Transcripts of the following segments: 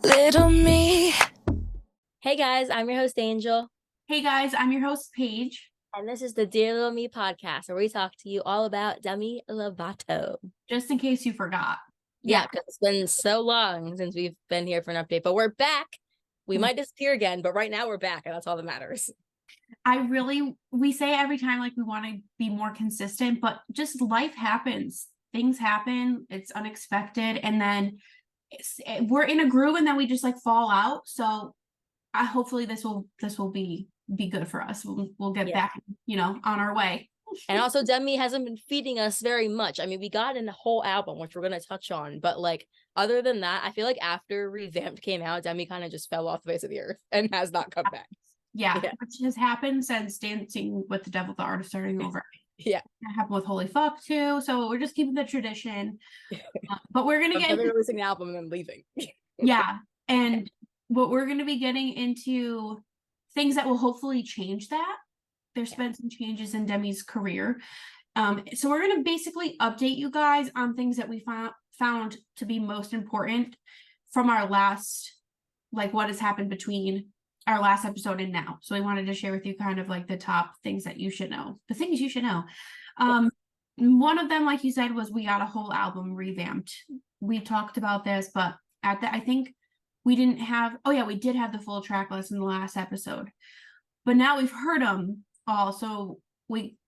Little me. Hey guys, I'm your host Angel, Hey guys, I'm your host Paige. and this is the Dear Little Me podcast where we talk to you all about Demi Lovato. Just in case you forgot. Yeah, because it's been so long since we've been here for an update, but we're back. We might disappear again, but right now we're back, and that's all that matters. We say every time like we want to be more consistent, but just life happens. Things happen, it's unexpected, and then we're in a groove and then we just like fall out. So hopefully this will be good for us. We'll get back, on our way. And also, Demi hasn't been feeding us very much. I mean, we got in the whole album, which we're going to touch on. But, like, other than that, I feel like after Revamped came out, Demi kind of just fell off the face of the earth and has not come back. Yeah, which has happened since Dancing with the Devil, the Art of Starting Over. Yeah. That happened with Holy Fuck, too. So we're just keeping the tradition. But we're going to get into releasing the album and then leaving. Yeah. And what we're going to be getting into things that will hopefully change that. There's been some changes in Demi's career. So we're going to basically update you guys on things that we found to be most important from our last, like what has happened between our last episode and now. So we wanted to share with you kind of like the top things that you should know, the things you should know. One of them, like you said, was we got a whole album revamped. We talked about this, but I think we didn't have, we did have the full track list in the last episode, but now we've heard them all. So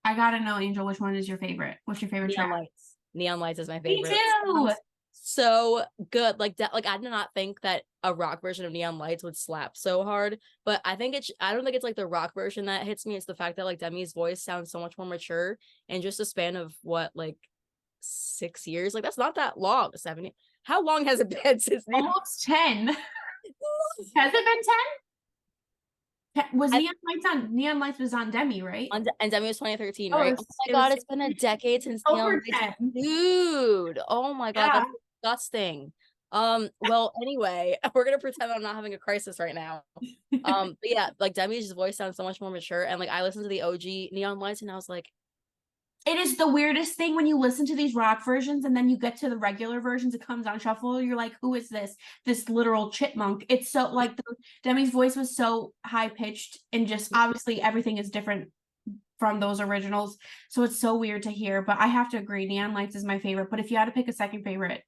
I gotta know, Angel, which one is your favorite? What's your favorite track? Lights. Neon Lights is my favorite. Me too. So good. Like that. Like I did not think that a rock version of Neon Lights would slap so hard, but I don't think it's like the rock version that hits me. It's the fact that like Demi's voice sounds so much more mature in just a span of what, like 6 years. Like that's not that long. 7 years. How long has it been since almost 10? Has it been 10? Was Neon Lights was on Demi, right? And Demi was 2013, right? Oh my god, it's been a decade since Neon Lights. Dude, oh my god, that's disgusting. Well, anyway, we're gonna pretend I'm not having a crisis right now. But yeah, like Demi's voice sounds so much more mature, and like I listened to the OG Neon Lights and I was like, it is the weirdest thing when you listen to these rock versions and then you get to the regular versions, it comes on shuffle, you're like, who is this literal chipmunk? It's so like Demi's voice was so high pitched, and just obviously everything is different from those originals, so it's so weird to hear. But I have to agree, Neon Lights is my favorite. But if you had to pick a second favorite,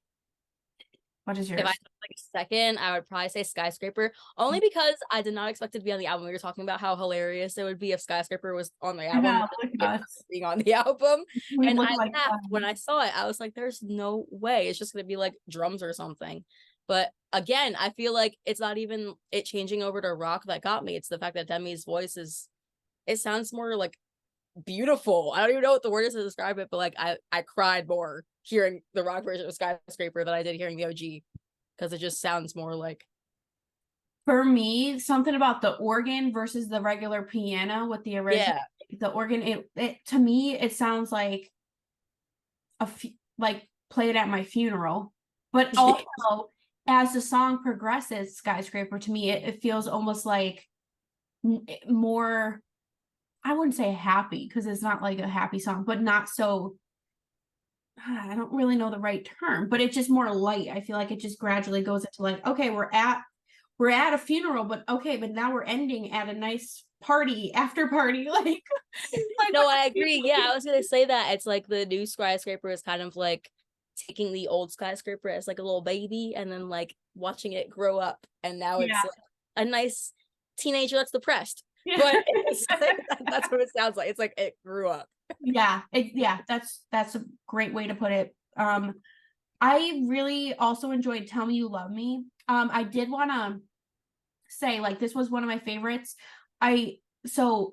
what is yours? If I had like a second, I would probably say Skyscraper, only because I did not expect it to be on the album. We were talking about how hilarious it would be if Skyscraper was on the album, being on the album. And I laughed when I saw it. I was like, there's no way. It's just going to be like drums or something. But again, I feel like it's not even it changing over to rock that got me. It's the fact that Demi's voice it sounds more like beautiful. I don't even know what the word is to describe it, but like I cried more hearing the rock version of Skyscraper than I did hearing the OG, because it just sounds more like. For me, something about the organ versus the regular piano with the original, the organ, it to me it sounds like like played at my funeral. But also as the song progresses, Skyscraper, to me it feels almost like more, I wouldn't say happy because it's not like a happy song, but not so, I don't really know the right term, but it's just more light. I feel like it just gradually goes into like, okay, we're at a funeral, but okay, but now we're ending at a nice party, after party. Like no, I agree. Yeah, I was gonna say that it's like the new Skyscraper is kind of like taking the old Skyscraper as like a little baby and then like watching it grow up, and now it's like a nice teenager that's depressed. But that's what it sounds like. It's like it grew up. That's a great way to put it. I really also enjoyed Tell Me You Love Me. I did want to say, like, this was one of my favorites. So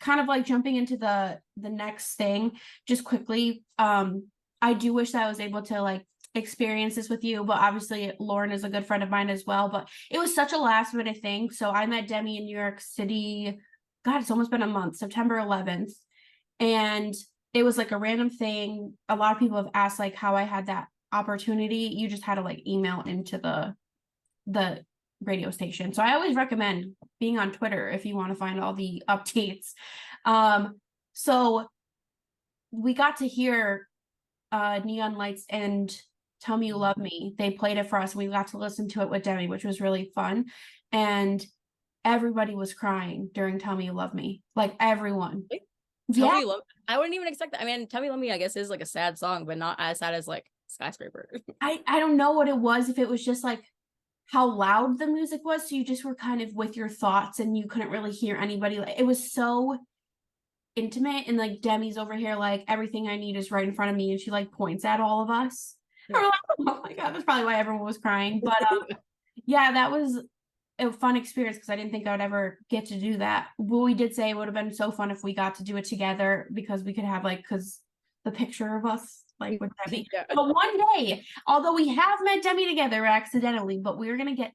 kind of like jumping into the next thing just quickly, I do wish that I was able to like experience this with you, but obviously Lauren is a good friend of mine as well. But it was such a last minute thing. So I met Demi in New York City. God, it's almost been a month, September 11th. And it was like a random thing. A lot of people have asked like how I had that opportunity. You just had to like email into the radio station. So I always recommend being on Twitter if you want to find all the updates. So we got to hear Neon Lights and Tell Me You Love Me, they played it for us. We got to listen to it with Demi, which was really fun. And everybody was crying during Tell Me You Love Me. Like everyone. Tell Me You Love Me. I wouldn't even expect that. I mean, Tell Me You Love Me, I guess, is like a sad song, but not as sad as like Skyscraper. I don't know what it was, if it was just like how loud the music was, so you just were kind of with your thoughts and you couldn't really hear anybody. Like, it was so intimate, and like Demi's over here like everything I need is right in front of me, and she like points at all of us. Yeah. Like, oh my god, that's probably why everyone was crying. But yeah, that was a fun experience because I didn't think I would ever get to do that. But we did say it would have been so fun if we got to do it together, because we could have like, because the picture of us like with Demi. Yeah. But one day, although we have met Demi together accidentally, but we're gonna get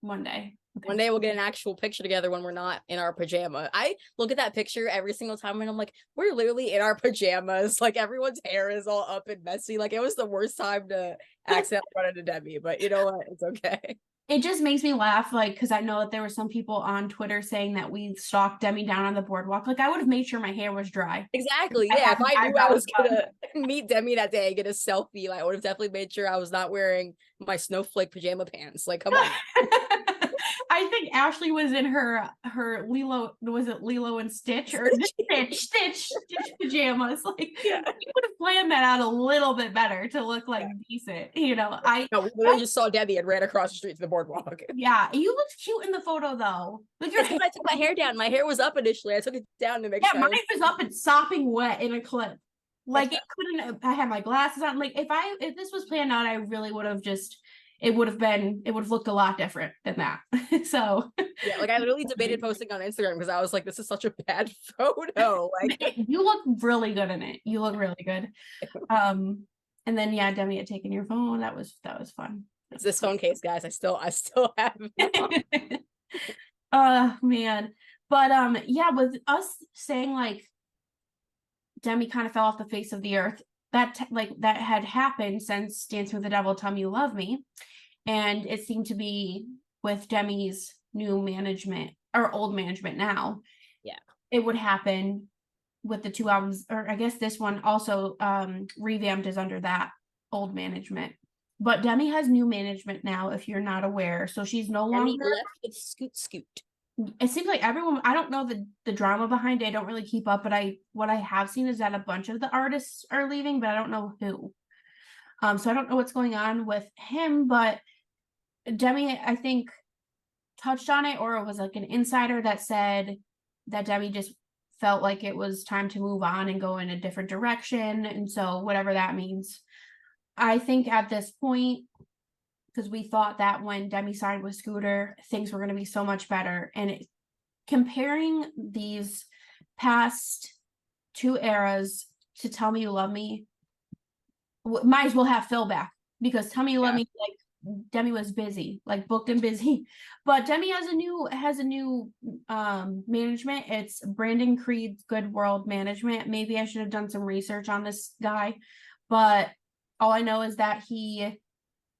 one day. One day we'll get an actual picture together when we're not in our pajama. I look at that picture every single time and I'm like, we're literally in our pajamas. Like everyone's hair is all up and messy. Like it was the worst time to accidentally run into Demi, but you know what? It's okay. It just makes me laugh, like, because I know that there were some people on Twitter saying that we stalked Demi down on the boardwalk. Like, I would have made sure my hair was dry. Exactly. Yeah. If I knew I was gonna meet Demi that day and get a selfie, like, I would have definitely made sure I was not wearing my snowflake pajama pants. Like, come on. I think Ashley was in her Lilo, was it Lilo and Stitch or Stitch pajamas? Like, yeah. You would have planned that out a little bit better to look like decent, you know. No, we literally just saw Debbie and ran across the street to the boardwalk. Yeah, you looked cute in the photo though. Like, I took my hair down. My hair was up initially. I took it down to make sure. Yeah, mine was up and sopping wet in a clip. Like it couldn't. I had my glasses on. Like if this was planned out, I really would have just. It would have looked a lot different than that. So yeah, like I literally debated posting on Instagram because I was like, this is such a bad photo. Like you look really good in it. You look really good. And then yeah, Demi had taken your phone. That was fun. It's this phone case, guys. I still have it. Man. But yeah, with us saying like Demi kind of fell off the face of the earth, that had happened since Dancing with the Devil, Tell Me You Love Me, and it seemed to be with Demi's new management or old management now. Yeah, it would happen with the two albums, or I guess this one also Revamped is under that old management. But Demi has new management now, if you're not aware. So she's no longer left with Scoot. It seems like everyone, I don't know the drama behind it. I don't really keep up, but what I have seen is that a bunch of the artists are leaving, but I don't know who. So I don't know what's going on with him, but Demi, I think, touched on it, or it was like an insider that said that Demi just felt like it was time to move on and go in a different direction. And so whatever that means, I think at this point, because we thought that when Demi signed with Scooter, things were going to be so much better. And comparing these past two eras to Tell Me You Love Me, might as well have Phil back, because Tell Me You Love Me, like Demi was busy, like booked and busy. But Demi has a new management. It's Brandon Creed's Good World Management. Maybe I should have done some research on this guy, but all I know is that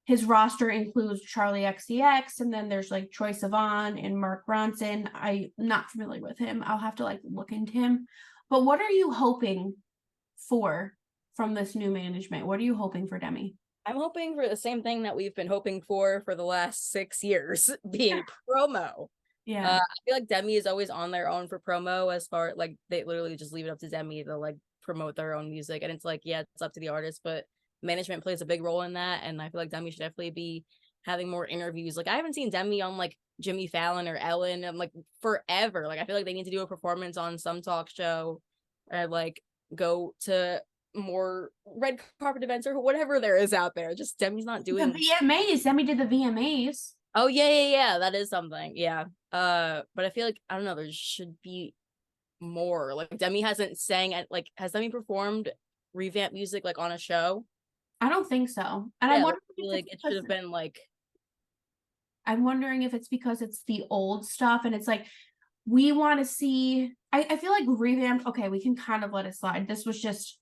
his roster includes Charlie XCX, and then there's like Troye Sivan and Mark Ronson. I'm not familiar with him. I'll have to like look into him. But what are you hoping for from this new management? What are you hoping for, Demi? I'm hoping for the same thing that we've been hoping for the last 6 years, being promo. Yeah. I feel like Demi is always on their own for promo, as far like they literally just leave it up to Demi to like promote their own music. And it's like, yeah, it's up to the artist, but management plays a big role in that, and I feel like Demi should definitely be having more interviews. Like I haven't seen Demi on like Jimmy Fallon or Ellen and like forever. Like I feel like they need to do a performance on some talk show, or like go to more red carpet events or whatever there is out there. Just Demi's not doing the VMAs. Demi did the VMAs. Oh yeah, that is something. Yeah. But I feel like, I don't know, there should be more. Like Demi hasn't sang at, like, has Demi performed Revamped music like on a show? I don't think so. And I wonder if like it should have been like, I'm wondering if it's because it's the old stuff and it's like we want to see. I feel like Revamped, okay, we can kind of let it slide. This was just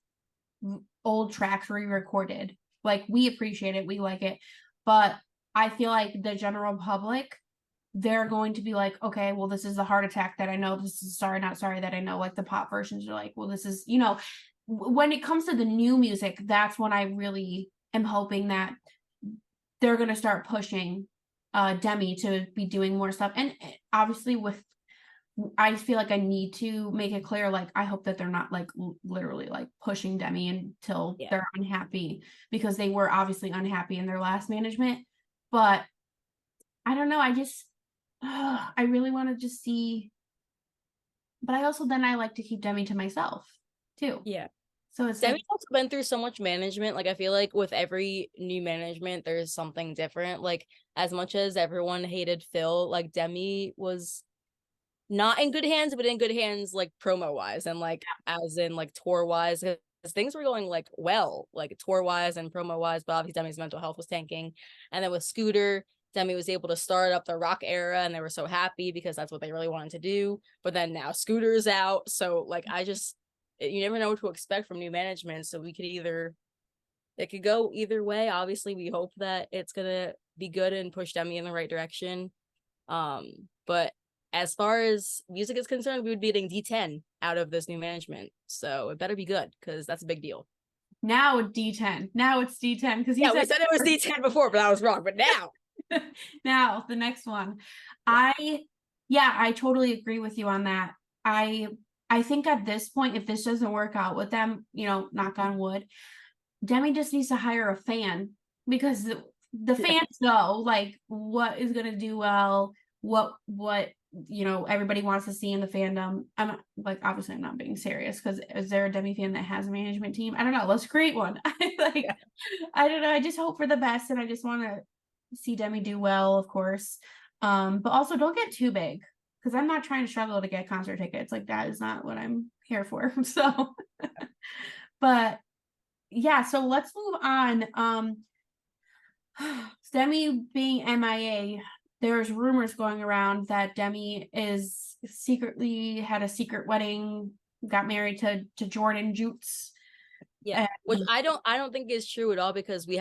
old tracks re-recorded. Like we appreciate it, we like it, but I feel like the general public, they're going to be like, okay, well, this is the Heart Attack that I know. This is Sorry Not Sorry that I know. Like the pop versions are like, well, this is, you know, when it comes to the new music, that's when I really am hoping that they're going to start pushing Demi to be doing more stuff. And obviously I feel like I need to make it clear, like, I hope that they're not like literally like pushing Demi until they're unhappy, because they were obviously unhappy in their last management. But I don't know. I really want to just see. But I like to keep Demi to myself too. Yeah. So it's Demi's also been through so much management. Like, I feel like with every new management, there's something different. Like, as much as everyone hated Phil, like, Demi was not in good hands, but in good hands, like, promo-wise, and, like, as in, like, tour-wise, because things were going, like, well, like, tour-wise and promo-wise, but obviously Demi's mental health was tanking. And then with Scooter, Demi was able to start up the rock era, and they were so happy because that's what they really wanted to do. But then now Scooter's out, so, like, you never know what to expect from new management. So it could go either way. Obviously, we hope that it's gonna be good and push Demi in the right direction. But as far as music is concerned, we would be getting D10 out of this new management. So it better be good, because that's a big deal. Now it's D10. Now it's D10, because we said it was D10 before, but I was wrong. But now. Now the next one. I totally agree with you on that. I think at this point, if this doesn't work out with them, knock on wood, Demi just needs to hire a fan, because the fans know like what is going to do well, what everybody wants to see in the fandom. I'm like, obviously I'm not being serious, because is there a Demi fan that has a management team? I don't know. Let's create one. I don't know. I just hope for the best, and I just want to see Demi do well, of course. But also don't get too big, because I'm not trying to struggle to get concert tickets. Like, that is not what I'm here for. So, but yeah, so let's move on. Demi being MIA, there's rumors going around that Demi is secretly had a secret wedding, got married to Jordan Jutes. Yeah, which I don't think is true at all, because he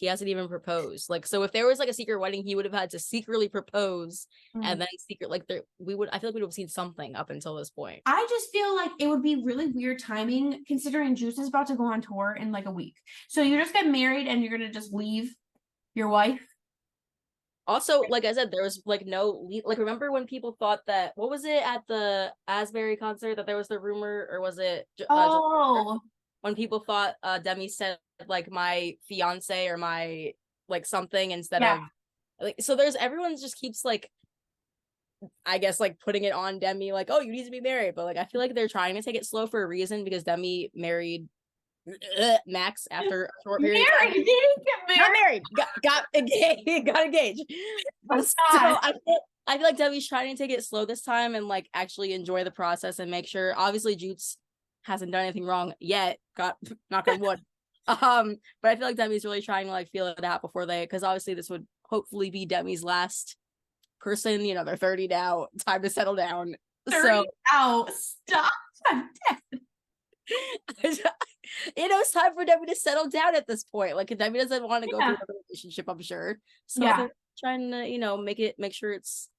hasn't even proposed. Like, so if there was like a secret wedding, he would have had to secretly propose and then I feel like we would have seen something up until this point. I just feel like it would be really weird timing, considering Juice is about to go on tour in like a week. So you just get married and you're gonna just leave your wife. Also, like I said, there was like remember when people thought that, what was it at the Asbury concert, that there was the rumor, or was it when people thought Demi said like my fiance or my like something instead of like, so everyone's just keeps like, I guess, like putting it on Demi, like, oh, you need to be married. But like, I feel like they're trying to take it slow for a reason, because Demi married Max after a short period of time. Not married, got engaged. So I feel like Demi's trying to take it slow this time and like actually enjoy the process and make sure. Obviously, Jutes hasn't done anything wrong yet. Knock on wood. But I feel like Demi's really trying to like feel it out before because obviously this would hopefully be Demi's last person. They're 30 now. Time to settle down. 30 out. Stop. I'm dead. It's time for Demi to settle down at this point. Like, Demi doesn't want to go through another relationship, I'm sure. So they're trying to, make sure it's.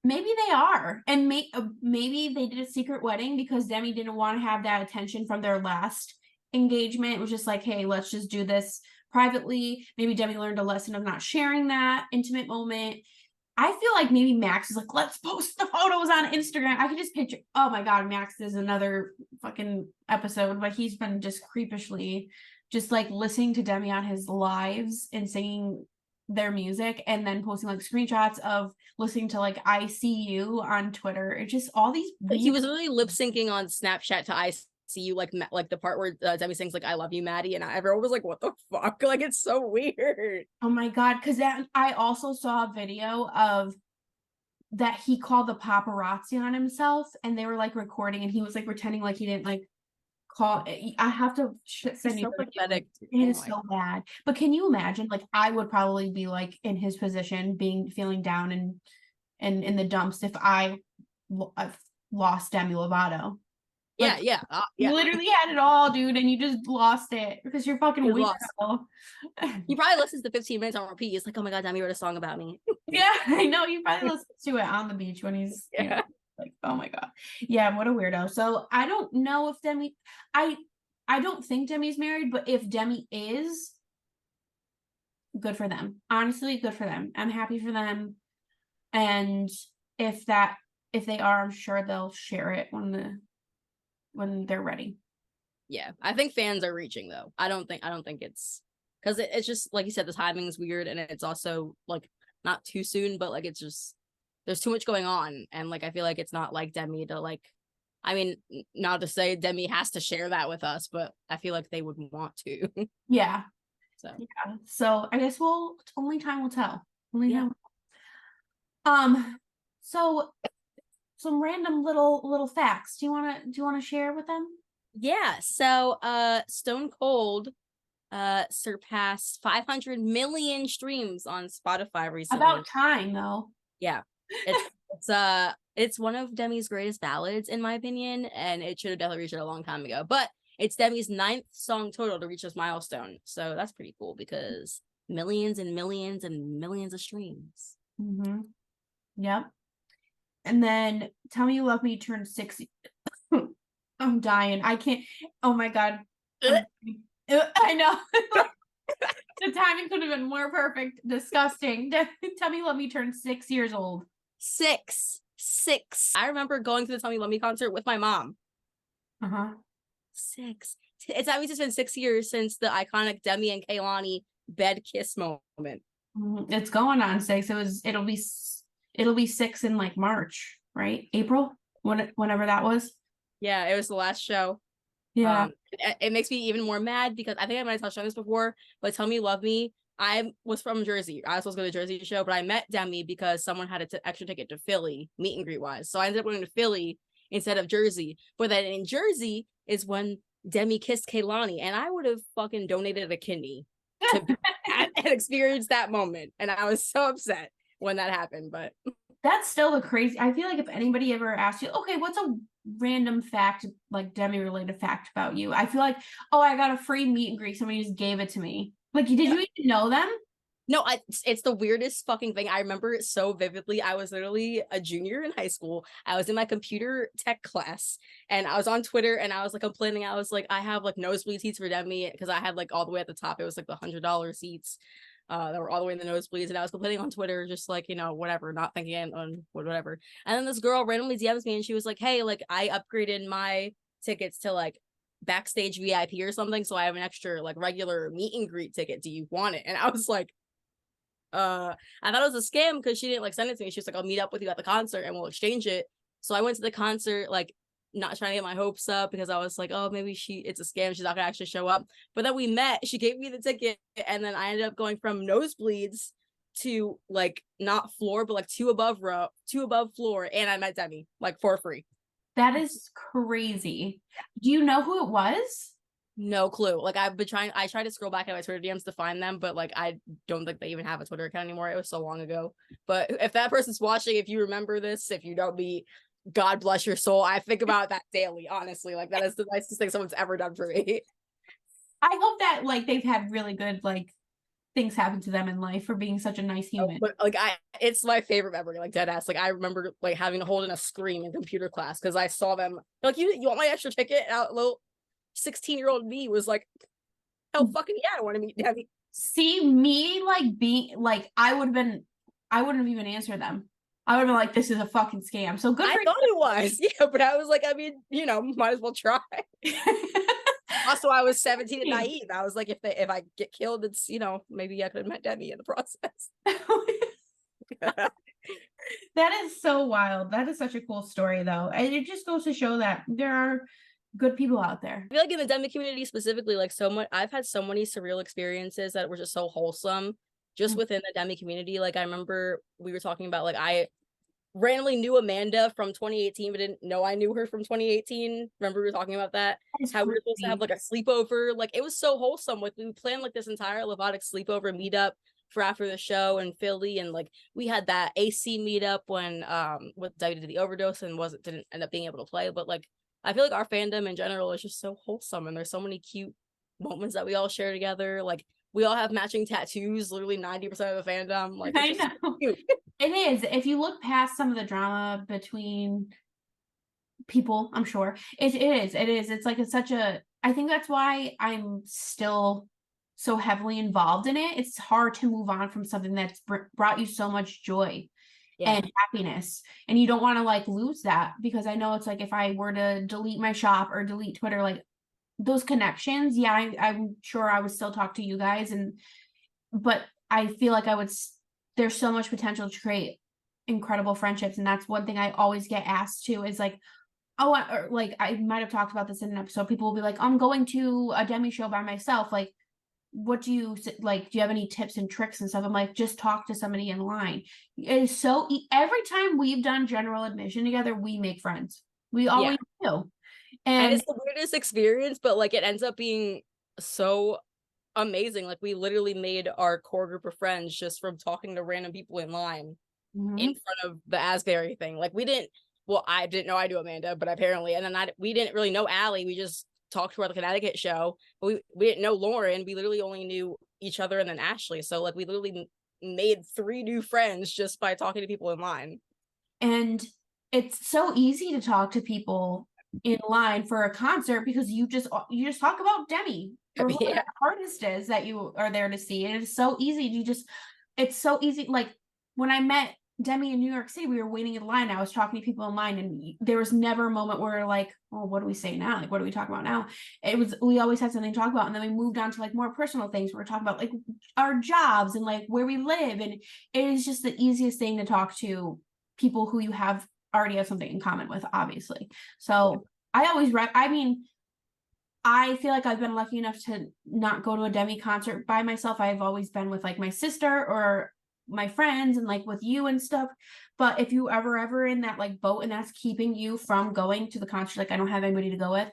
Maybe they are, and maybe they did a secret wedding because Demi didn't want to have that attention from their last engagement. It was just like, hey, let's just do this privately. Maybe Demi learned a lesson of not sharing that intimate moment. I feel like maybe Max is like, let's post the photos on Instagram. I can just picture, oh my God, Max is another fucking episode, but he's been just creepishly just like listening to Demi on his lives and singing their music, and then posting like screenshots of listening to like I See You on Twitter. It's just all these he was really lip syncing on Snapchat to I See You, like the part where Demi sings like I love you, Maddie, and everyone was like, what the fuck? Like, it's so weird. Oh my God, because I also saw a video of that he called the paparazzi on himself, and they were like recording, and he was like pretending like he didn't like call. I have to send you. So pathetic. It is so bad. But can you imagine? Like, I would probably be like in his position, feeling down and in the dumps if I've lost Demi Lovato. Like, yeah. You literally had it all, dude, and you just lost it because you're fucking weirdo. He probably listens to 15 minutes on repeat. He's like, oh my God, Demi wrote a song about me. Yeah, I know. You probably listen to it on the beach when he's like, oh my God. Yeah, what a weirdo. So I don't know if Demi, I don't think Demi's married, but if Demi is, good for them. Honestly, good for them. I'm happy for them. And if they are, I'm sure they'll share it when they're ready. Yeah, I think fans are reaching though. I don't think it's because it's just like you said, the timing's weird, and it's also like not too soon, but like it's just there's too much going on, and like I feel like it's not like Demi to like. I mean, not to say Demi has to share that with us, but I feel like they would want to. Yeah. So So I guess only time will tell. Yeah. So some random little facts. Do you wanna share with them? Yeah. So Stone Cold surpassed 500 million streams on Spotify recently. About time though. Yeah. It's one of Demi's greatest ballads in my opinion, and it should have definitely reached it a long time ago. But it's Demi's 9th song total to reach this milestone. So that's pretty cool because millions and millions and millions of streams. Mm-hmm. Yep. And then Tell Me You Love Me turned 60. I'm dying. I can't. Oh my God. I know. The timing could have been more perfect. Disgusting. Tell Me You Love Me turned 6 years old. Six. I remember going to the Tell Me You Love Me concert with my mom. 6. It's obviously been 6 years since the iconic Demi and Kehlani bed kiss moment. It's going on 6. It'll be 6 in like March, right? April, whenever that was. Yeah, it was the last show. Yeah. It makes me even more mad because I think I might have touched on this before, but Tell Me You Love Me, I was from Jersey. I was supposed to go to the Jersey show, but I met Demi because someone had an extra ticket to Philly, meet and greet wise. So I ended up going to Philly instead of Jersey. But then in Jersey is when Demi kissed Kehlani, and I would have fucking donated a kidney to and experience that moment. And I was so upset when that happened. But that's still the crazy. I feel like if anybody ever asked you, okay, what's a random fact, like Demi related fact about you? I feel like, oh, I got a free meet and greet. Somebody just gave it to me. Like, did you even know them? No, it's the weirdest fucking thing. I remember it so vividly. I was literally a junior in high school. I was in my computer tech class, and I was on Twitter, and I was like complaining. I was like, I have like nosebleed seats for Demi because I had like all the way at the top. It was like the $100 seats that were all the way in the nosebleeds, and I was complaining on Twitter, just like, you know, whatever, not thinking on whatever. And then this girl randomly DMs me, and she was like, hey, like I upgraded my tickets to like backstage VIP or something, so I have an extra like regular meet and greet ticket. Do you want it? And I was like, I thought it was a scam because she didn't like send it to me. She was like, I'll meet up with you at the concert and we'll exchange it. So I went to the concert, like not trying to get my hopes up because I was like, oh, maybe it's a scam. She's not gonna actually show up. But then we met, she gave me the ticket, and then I ended up going from nosebleeds to like not floor, but like two above floor, and I met Demi like for free. That is crazy. Do you know who it was? No clue. Like I tried to scroll back at my Twitter DMs to find them, but like I don't think they even have a Twitter account anymore. It was so long ago. But if that person's watching, if you remember this, if you know me, God bless your soul. I think about that daily, honestly. Like that is the nicest thing someone's ever done for me. I hope that like they've had really good like things happen to them in life for being such a nice human. But like it's my favorite memory, like dead ass. Like I remember like having to hold in a scream in computer class because I saw them like, you want my extra ticket? And little 16-year-old me was like, hell fucking yeah, I want to meet Demi. See, me like being like I wouldn't have even answered them. I would have been like, this is a fucking scam. So good for I thought it was. Yeah, but I was like, I mean, you know, might as well try. Also, I was 17 and naive. I was like, if I get killed, it's, you know, maybe I could have met Demi in the process. That is so wild. That is such a cool story though. And it just goes to show that there are good people out there. I feel like in the Demi community specifically, like I've had so many surreal experiences that were just so wholesome just within the Demi community. Like I remember we were talking about like I randomly knew Amanda from 2018 but didn't know I knew her from 2018. Remember we were talking about that? How we were supposed to have like a sleepover. Like it was so wholesome. Like we planned like this entire Lovatic sleepover meetup for after the show in Philly, and like we had that AC meetup when with Debbie did the overdose and didn't end up being able to play. But like I feel like our fandom in general is just so wholesome, and there's so many cute moments that we all share together. Like we all have matching tattoos, literally 90% of the fandom. Like I know. It is. If you look past some of the drama between people, I'm sure it is. It's like it's such a I think that's why I'm still so heavily involved in it. It's hard to move on from something that's brought you so much joy and happiness, and you don't want to like lose that, because I know it's like if I were to delete my shop or delete Twitter, like those connections, I'm sure I would still talk to you guys, but I feel like there's so much potential to create incredible friendships, and that's one thing I always get asked to is like, oh, or like I might have talked about this in an episode. People will be like, I'm going to a Demi show by myself. Like, what do you like? Do you have any tips and tricks and stuff? I'm like, just talk to somebody in line. It is so every time we've done general admission together, we make friends. We always do. And it's the weirdest experience, but like it ends up being so amazing. Like we literally made our core group of friends just from talking to random people in line in front of the Asbury thing. Like I didn't know I knew Amanda, but apparently, and then we didn't really know Allie. We just talked to her at the Connecticut show, but we didn't know Lauren. We literally only knew each other and then Ashley. So like we literally made 3 new friends just by talking to people in line. And it's so easy to talk to people in line for a concert because you just talk about Demi or whoever the artist is that you are there to see. And it's so easy. It's so easy. Like when I met Demi in New York City, we were waiting in line. I was talking to people in line, and there was never a moment where like, oh, what do we say now? Like, what do we talk about now? We always had something to talk about. And then we moved on to like more personal things. We're talking about like our jobs and like where we live. And it is just the easiest thing to talk to people who you already have something in common with, obviously. So I feel like I've been lucky enough to not go to a Demi concert by myself. I've always been with like my sister or my friends and like with you and stuff. But if you ever in that like boat and that's keeping you from going to the concert, like I don't have anybody to go with,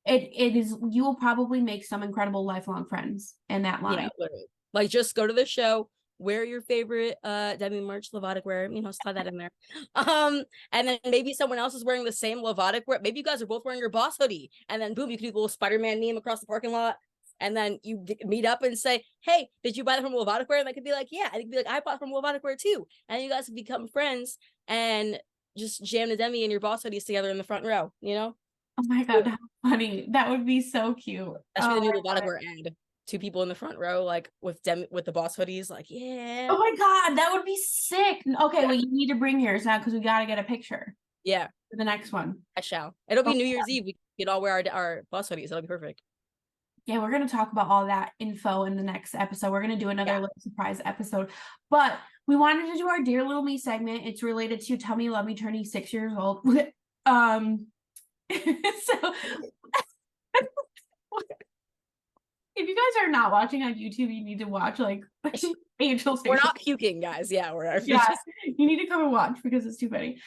it is, you will probably make some incredible lifelong friends in that line. Yeah, literally. Like just go to the show, wear your favorite Demi merch, Lovatic wear, slide that in there. And then maybe someone else is wearing the same Lovatic wear. Maybe you guys are both wearing your Boss hoodie, and then boom, you can do a little Spider-Man meme across the parking lot. And then you meet up and say, hey, did you buy that from Lovatic wear? And they could be like, yeah. And they could be like, I bought from Lovatic wear too. And you guys could become friends and just jam the Demi and your Boss hoodies together in the front row, Oh my God, how funny. That would be so cute. That should be the new Lovatic wear ad. 2 people in the front row, like with the Boss hoodies, like, yeah. Oh my God, that would be sick. Okay, well, you need to bring yours now because we got to get a picture. Yeah. For the next one. I shall. It'll be New Year's Eve. We can all wear our Boss hoodies. That'll be perfect. Yeah, we're going to talk about all that info in the next episode. We're going to do another little surprise episode. But we wanted to do our Dear Little Me segment. It's related to Tell Me You Love Me turning 6 years old. So if you guys are not watching on YouTube, you need to watch like Angel's. We're not puking, guys. Yeah, you need to come and watch because it's too funny.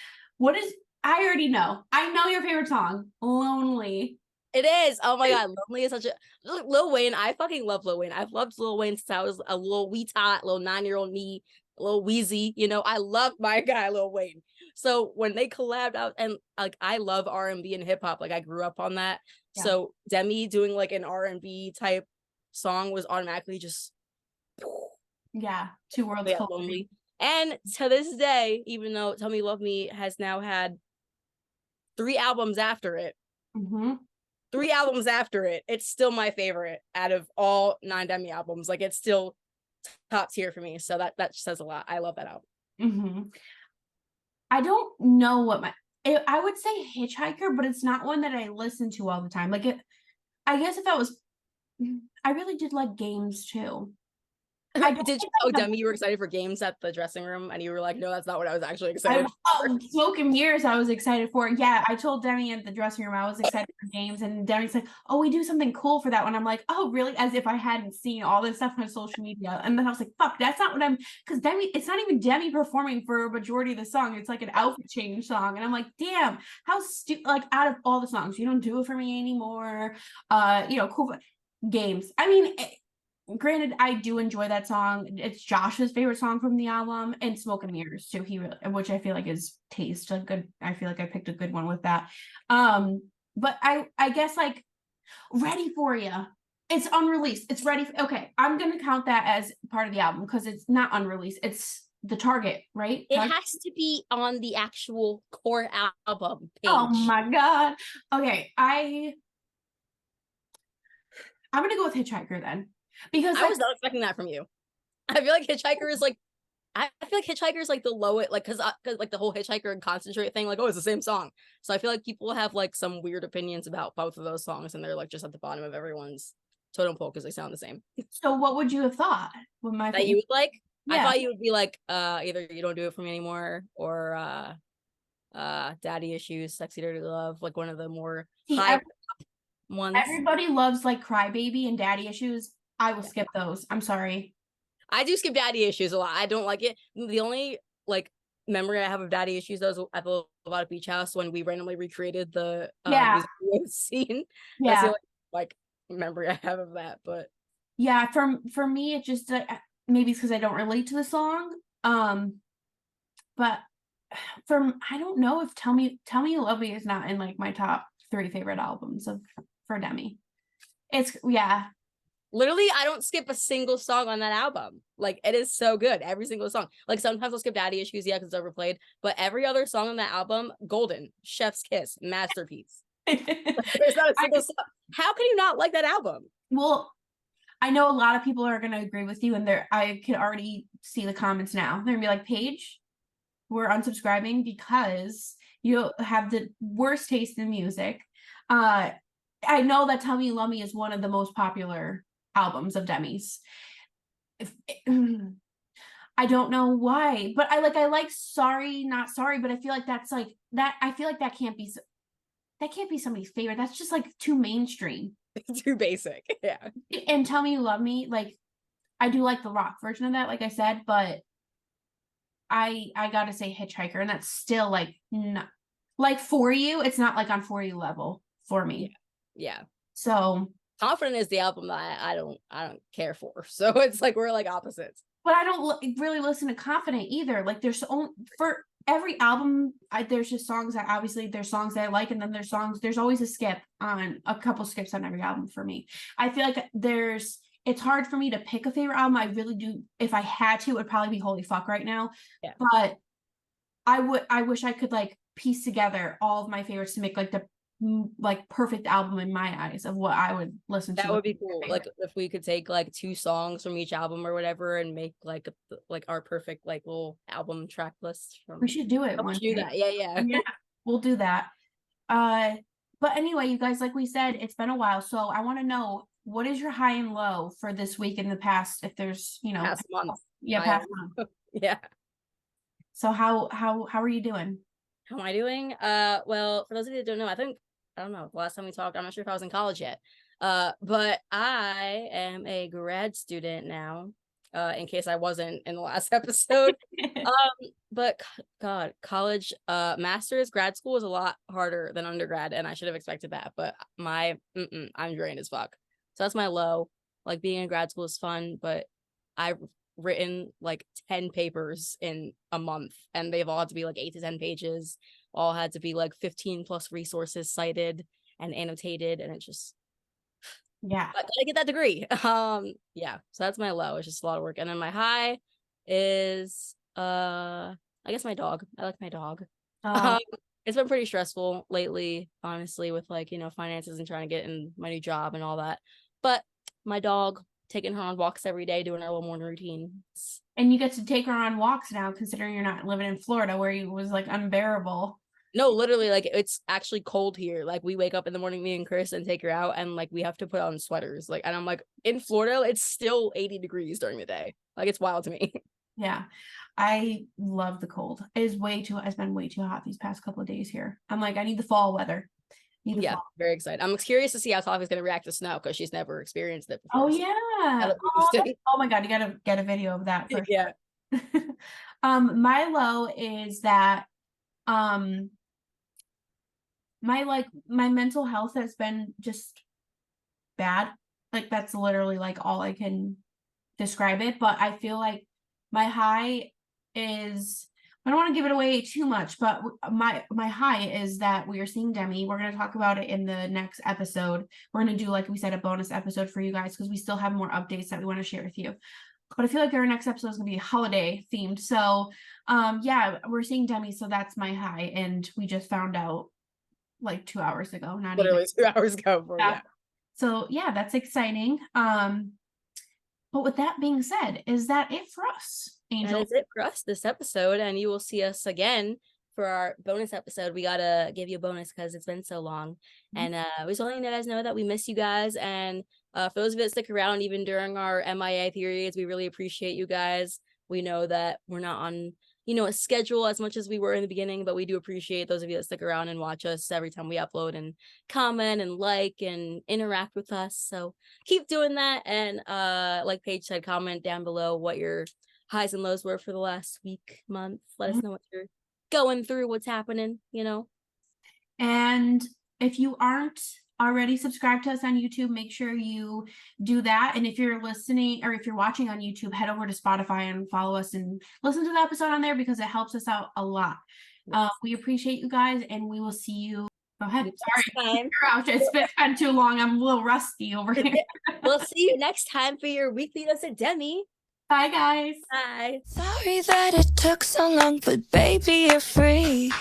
I already know. I know your favorite song, Lonely. It is. Oh my God. Lonely is such a Lil Wayne. I fucking love Lil Wayne. I've loved Lil Wayne since I was a little wee tot, little 9-year-old me, a little wheezy. I love my guy Lil Wayne. So when they collabed out, and like I love R&B and hip hop, like I grew up on that. Yeah. So Demi doing like an R&B type song was automatically just 2 worlds lonely. And to this day, even though Tell Me You Love Me has now had 3 albums after it. 3 albums after it, it's still my favorite out of all 9 Demi albums. Like it's still top tier for me. So that says a lot. I love that album. I don't know what I would say Hitchhiker, but it's not one that I listen to all the time. Like I guess if I really did like Games too. Did you know, Demi, you were excited for Games at the dressing room, and you were like, no, that's not what I was actually excited for. Smoke and Mirrors I was excited for. Yeah, I told Demi at the dressing room I was excited for Games, and Demi's like, oh, we do something cool for that one. I'm like, oh, really? As if I hadn't seen all this stuff on social media. And then I was like, fuck, that's not what because Demi, it's not even Demi performing for a majority of the song. It's like an outfit change song. And I'm like, damn, how stupid, like out of all the songs, you don't do it for me anymore. Cool. Games. I mean, granted, I do enjoy that song. It's Josh's favorite song from the album, and Smoke and Mirrors too. Which I feel like is taste a good. I feel like I picked a good one with that. But I guess like Ready For You. It's unreleased. It's ready. Okay, I'm gonna count that as part of the album because it's not unreleased. It's the Target, right? It has to be on the actual core album page. Oh my God. Okay, I'm gonna go with Hitchhiker then, because I was not expecting that from you. I feel like Hitchhiker is like, I feel like Hitchhiker is like the lowest, like, because like the whole Hitchhiker and Concentrate thing, like, oh, it's the same song. So I feel like people have like some weird opinions about both of those songs, and they're like just at the bottom of everyone's totem pole because they sound the same. So what would you have thought with my That you would like? Yeah. I thought you would be like, either You Don't Do It For Me Anymore, or Daddy Issues, Sexy Dirty Love, like one of the more high ones. Everybody loves like Crybaby and Daddy Issues. I will skip those. I'm sorry. I do skip Daddy Issues a lot. I don't like it. The only like memory I have of Daddy Issues though is at the Lovato Beach House when we randomly recreated the music video scene. That's the only like memory I have of that. But yeah, for me, it just maybe it's because I don't relate to the song. But I don't know if Tell Me You Love Me is not in like my top 3 favorite albums for Demi. It's literally, I don't skip a single song on that album. Like, it is so good. Every single song. Like, sometimes I'll skip Daddy Issues, yeah, because it's overplayed. But every other song on that album, golden, Chef's Kiss, masterpiece. Like, there's not a single song. How can you not like that album? Well, I know a lot of people are going to agree with you, and I can already see the comments now. They're going to be like, Paige, we're unsubscribing because you have the worst taste in music. I know that Tell Me You Love Me is one of the most popular albums of Demi's. I don't know why, but I like Sorry Not Sorry, but I feel like that's like that. I feel like that can't be somebody's favorite. That's just like too mainstream. Too basic. Yeah. And Tell Me You Love Me, like, I do like the rock version of that, like I said, but I gotta say Hitchhiker, and that's still like not like For You. It's not like on For You level for me. Yeah. So Confident is the album that I don't care for. So it's like we're like opposites. But I don't really listen to Confident either. Like there's for every album, there's just songs that obviously there's songs that I like, and then there's always a couple skips on every album for me. I feel like it's hard for me to pick a favorite album. I really do. If I had to, it would probably be Holy Fuck right now. Yeah. But I wish I could like piece together all of my favorites to make like the perfect album in my eyes of what I would listen to. That would be cool. Like if we could take like 2 songs from each album or whatever and make like our perfect like little album track list. We should do it. Do that. Yeah. We'll do that. But anyway, you guys, like we said, it's been a while, so I want to know, what is your high and low for this week in the past? If there's past month. Past month. Yeah. So how are you doing? How am I doing? Well, for those of you that don't know, I don't know, the last time we talked, I'm not sure if I was in college yet. But I am a grad student now, in case I wasn't in the last episode. But God, college, master's, grad school is a lot harder than undergrad, and I should have expected that. But I'm drained as fuck. So that's my low. Like, being in grad school is fun, but I've written like 10 papers in a month, and they've all had to be like 8 to 10 pages. All had to be like 15 plus resources cited and annotated, and it's just I gotta get that degree. Yeah, so that's my low. It's just a lot of work. And then my high is I guess my dog. I like my dog. It's been pretty stressful lately, honestly, with like finances and trying to get in my new job and all that. But my dog, taking her on walks every day, doing our little morning routine. And you get to take her on walks now, considering you're not living in Florida, where it was like unbearable. No, literally, like, it's actually cold here. Like, we wake up in the morning, me and Chris, and take her out, and like we have to put on sweaters. Like, and I'm like, in Florida, it's still 80 degrees during the day. Like, it's wild to me. Yeah, I love the cold. It's been way too hot these past couple of days here. I'm like, I need the fall weather. Very excited. I'm curious to see how Taffy's gonna react to snow, because she's never experienced it before. Oh yeah. Oh my God, you gotta get a video of that for sure. My low is that my mental health has been just bad. Like, that's literally like all I can describe it. But I feel like my high is, I don't want to give it away too much, but my high is that we are seeing Demi. We're going to talk about it in the next episode. We're going to do, like we said, a bonus episode for you guys, because we still have more updates that we want to share with you. But I feel like our next episode is going to be holiday themed. So yeah, we're seeing Demi. So that's my high. And we just found out like 2 hours ago. Not literally even 2 hours ago. So yeah, that's exciting. But with that being said, is that it for us, Angel? That is it for us this episode, and you will see us again for our bonus episode. We gotta give you a bonus because it's been so long. And we just want to let you guys know that we miss you guys. And for those of you that stick around even during our MIA periods, we really appreciate you guys. We know that we're not on, a schedule as much as we were in the beginning, but we do appreciate those of you that stick around and watch us every time we upload and comment and like and interact with us. So keep doing that. And like Paige said, comment down below what your highs and lows were for the last week, month. Let us know what you're going through, what's happening, And if you aren't already subscribed to us on YouTube, make sure you do that. And if you're listening or if you're watching on YouTube, head over to Spotify and follow us and listen to the episode on there because it helps us out a lot. Yes. We appreciate you guys, and we will see you. Go ahead. Sorry. It's been too long. I'm a little rusty over here. We'll see you next time for your weekly dose of Demi. Bye, guys. Bye. Sorry that it took so long, but baby, you're free.